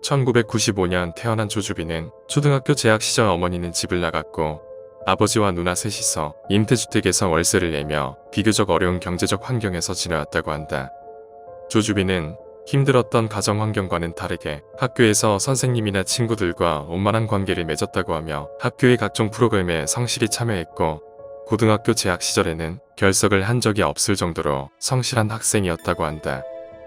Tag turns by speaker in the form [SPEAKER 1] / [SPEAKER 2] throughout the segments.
[SPEAKER 1] 1995년 태어난 조주빈은 초등학교 재학 시절 어머니는 집을 나갔고 아버지와 누나 셋이서 임대주택에서 월세를 내며 비교적 어려운 경제적 환경에서 지내왔다고 한다. 조주빈은 힘들었던 가정 환경과는 다르게 학교에서 선생님이나 친구들과 원만한 관계를 맺었다고 하며 학교의 각종 프로그램에 성실히 참여했고 고등학교 재학 시절에는 결석을 한 적이 없을 정도로 성실한 학생이었다고 한다.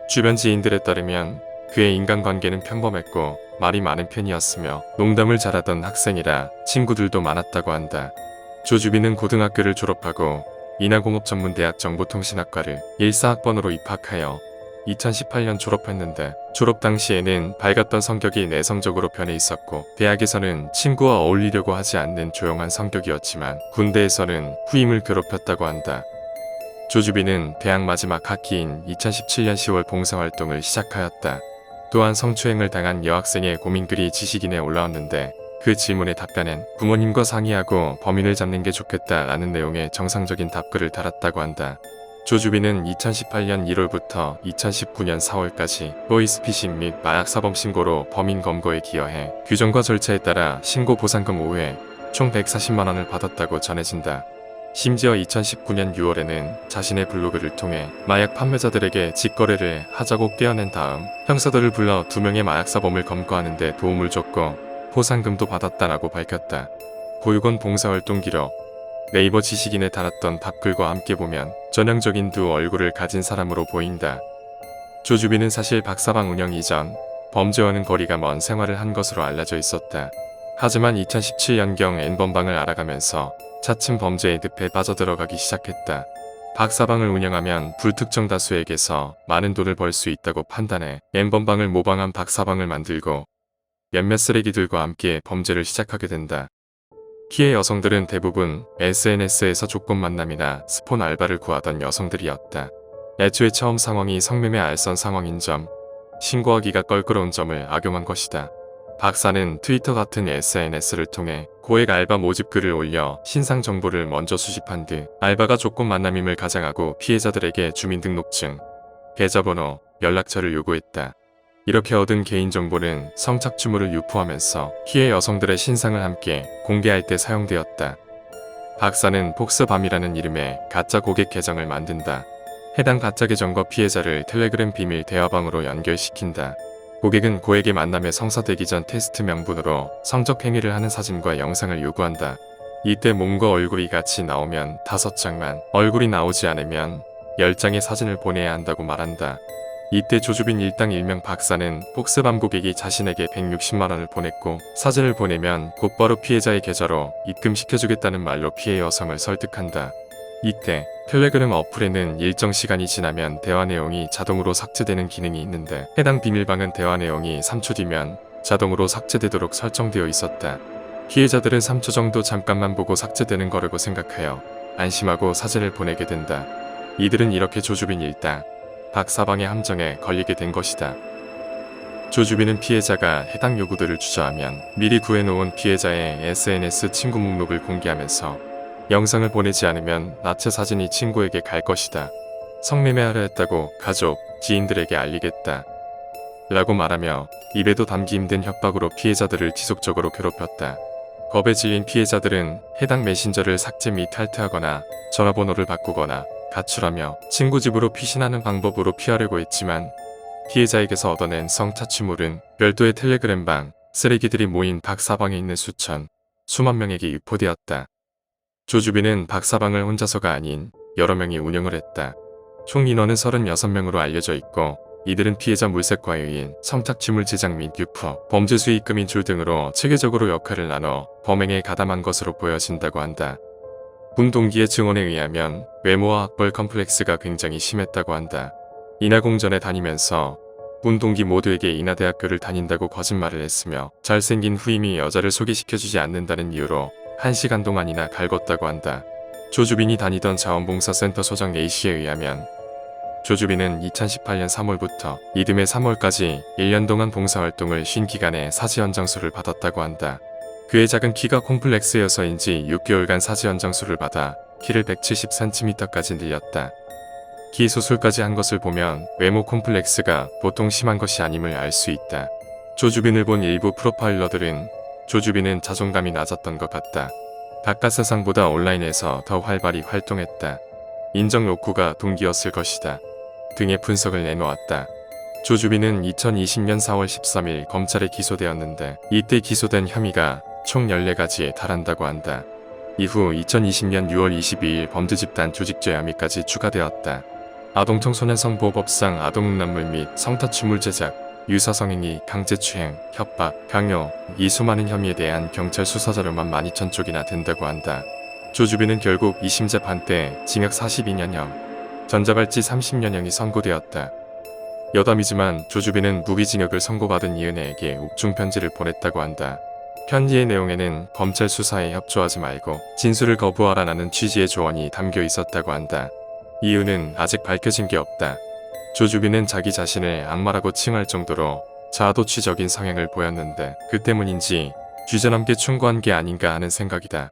[SPEAKER 1] 주변 지인들에 따르면 그의 인간관계는 평범했고 말이 많은 편이었으며 농담을 잘하던 학생이라 친구들도 많았다고 한다. 조주빈은 고등학교를 졸업하고 인하공업전문대학 정보통신학과를 14학번으로 입학하여 2018년 졸업했는데 졸업 당시에는 밝았던 성격이 내성적으로 변해 있었고 대학에서는 친구와 어울리려고 하지 않는 조용한 성격이었지만 군대에서는 후임을 괴롭혔다고 한다. 조주빈은 대학 마지막 학기인 2017년 10월 봉사활동을 시작하였다. 또한 성추행을 당한 여학생의 고민글이 지식인에 올라왔는데 그 질문에 답변엔 부모님과 상의하고 범인을 잡는 게 좋겠다 라는 내용의 정상적인 답글을 달았다고 한다. 조주빈은 2018년 1월부터 2019년 4월까지 보이스피싱 및 마약사범 신고로 범인 검거에 기여해 규정과 절차에 따라 신고 보상금 5회 총 140만원을 받았다고 전해진다. 심지어 2019년 6월에는 자신의 블로그를 통해 마약 판매자들에게 직거래를 하자고 깨어낸 다음 형사들을 불러 2명의 마약사범을 검거하는 데 도움을 줬고 보상금도 받았다라고 밝혔다. 보육원 봉사활동 기록 네이버 지식인에 달았던 답글과 함께 보면 전형적인 두 얼굴을 가진 사람으로 보인다. 조주빈은 사실 박사방 운영 이전 범죄와는 거리가 먼 생활을 한 것으로 알려져 있었다. 하지만 2017년경 N번방을 알아가면서 차츰 범죄의 늪에 빠져들어가기 시작했다. 박사방을 운영하면 불특정 다수에게서 많은 돈을 벌 수 있다고 판단해 N번방을 모방한 박사방을 만들고 몇몇 쓰레기들과 함께 범죄를 시작하게 된다. 피해 여성들은 대부분 SNS에서 조건 만남이나 스폰 알바를 구하던 여성들이었다. 애초에 처음 상황이 성매매 알선 상황인 점, 신고하기가 껄끄러운 점을 악용한 것이다. 박사는 트위터 같은 SNS를 통해 고액 알바 모집 글을 올려 신상 정보를 먼저 수집한 뒤 알바가 조건 만남임을 가정하고 피해자들에게 주민등록증, 계좌번호, 연락처를 요구했다. 이렇게 얻은 개인정보는 성착취물을 유포하면서 피해 여성들의 신상을 함께 공개할 때 사용되었다. 박사는 폭스밤이라는 이름의 가짜 고객 계정을 만든다. 해당 가짜 계정과 피해자를 텔레그램 비밀 대화방으로 연결시킨다. 고객은 고액의 만남에 성사되기 전 테스트 명분으로 성적 행위를 하는 사진과 영상을 요구한다. 이때 몸과 얼굴이 같이 나오면 5장만, 얼굴이 나오지 않으면 10장의 사진을 보내야 한다고 말한다. 이때 조주빈 일당 일명 박사는 폭스밤 고객이 자신에게 160만원을 보냈고 사진을 보내면 곧바로 피해자의 계좌로 입금시켜주겠다는 말로 피해 여성을 설득한다. 이때 텔레그램 어플에는 일정 시간이 지나면 대화 내용이 자동으로 삭제되는 기능이 있는데 해당 비밀방은 대화 내용이 3초 뒤면 자동으로 삭제되도록 설정되어 있었다. 피해자들은 3초 정도 잠깐만 보고 삭제되는 거라고 생각하여 안심하고 사진을 보내게 된다. 이들은 이렇게 조주빈 일당 박사방의 함정에 걸리게 된 것이다. 조주빈은 피해자가 해당 요구들을 주저하면 미리 구해놓은 피해자의 SNS 친구 목록을 공개하면서 영상을 보내지 않으면 나체 사진이 친구에게 갈 것이다. 성매매하려 했다고 가족, 지인들에게 알리겠다. 라고 말하며 입에도 담기 힘든 협박으로 피해자들을 지속적으로 괴롭혔다. 겁에 질린 피해자들은 해당 메신저를 삭제 및 탈퇴하거나 전화번호를 바꾸거나 가출하며 친구 집으로 피신하는 방법으로 피하려고 했지만 피해자에게서 얻어낸 성착취물은 별도의 텔레그램방, 쓰레기들이 모인 박사방에 있는 수만 명에게 유포되었다. 조주빈은 박사방을 혼자서가 아닌 여러 명이 운영을 했다. 총 인원은 36명으로 알려져 있고 이들은 피해자 물색 과유인, 성착취물 제작 및 유포, 범죄 수익금 인출 등으로 체계적으로 역할을 나눠 범행에 가담한 것으로 보여진다고 한다. 군 동기의 증언에 의하면 외모와 학벌 컴플렉스가 굉장히 심했다고 한다. 인하공전에 다니면서 군 동기 모두에게 인하대학교를 다닌다고 거짓말을 했으며 잘생긴 후임이 여자를 소개시켜주지 않는다는 이유로 1시간 동안이나 갈궜다고 한다. 조주빈이 다니던 자원봉사센터 소장 A씨에 의하면 조주빈은 2018년 3월부터 이듬해 3월까지 1년 동안 봉사활동을 쉰 기간에 사지 연장수를 받았다고 한다. 그의 작은 키가 콤플렉스여서인지 6개월간 사지 연장수를 받아 키를 170cm까지 늘렸다. 키 수술까지 한 것을 보면 외모 콤플렉스가 보통 심한 것이 아님을 알 수 있다. 조주빈을 본 일부 프로파일러들은 조주빈은 자존감이 낮았던 것 같다. 바깥 세상보다 온라인에서 더 활발히 활동했다. 인정 욕구가 동기였을 것이다. 등의 분석을 내놓았다. 조주빈은 2020년 4월 13일 검찰에 기소되었는데 이때 기소된 혐의가 총 14가지에 달한다고 한다. 이후 2020년 6월 22일 범죄집단 조직죄 혐의까지 추가되었다. 아동청소년성보호법상 아동음란물 및 성타취물 제작, 유사성행위, 강제추행, 협박, 강요, 이 수많은 혐의에 대한 경찰 수사자료만 12,000쪽이나 된다고 한다. 조주빈은 결국 2심 재판 때 징역 42년형, 전자발찌 30년형이 선고되었다. 여담이지만 조주빈은 무기징역을 선고받은 이은혜에게 옥중 편지를 보냈다고 한다. 편지의 내용에는 검찰 수사에 협조하지 말고 진술을 거부하라는 취지의 조언이 담겨 있었다고 한다. 이유는 아직 밝혀진 게 없다. 조주빈은 자기 자신을 악마라고 칭할 정도로 자아도취적인 성향을 보였는데 그 때문인지 주제넘게 충고한 게 아닌가 하는 생각이다.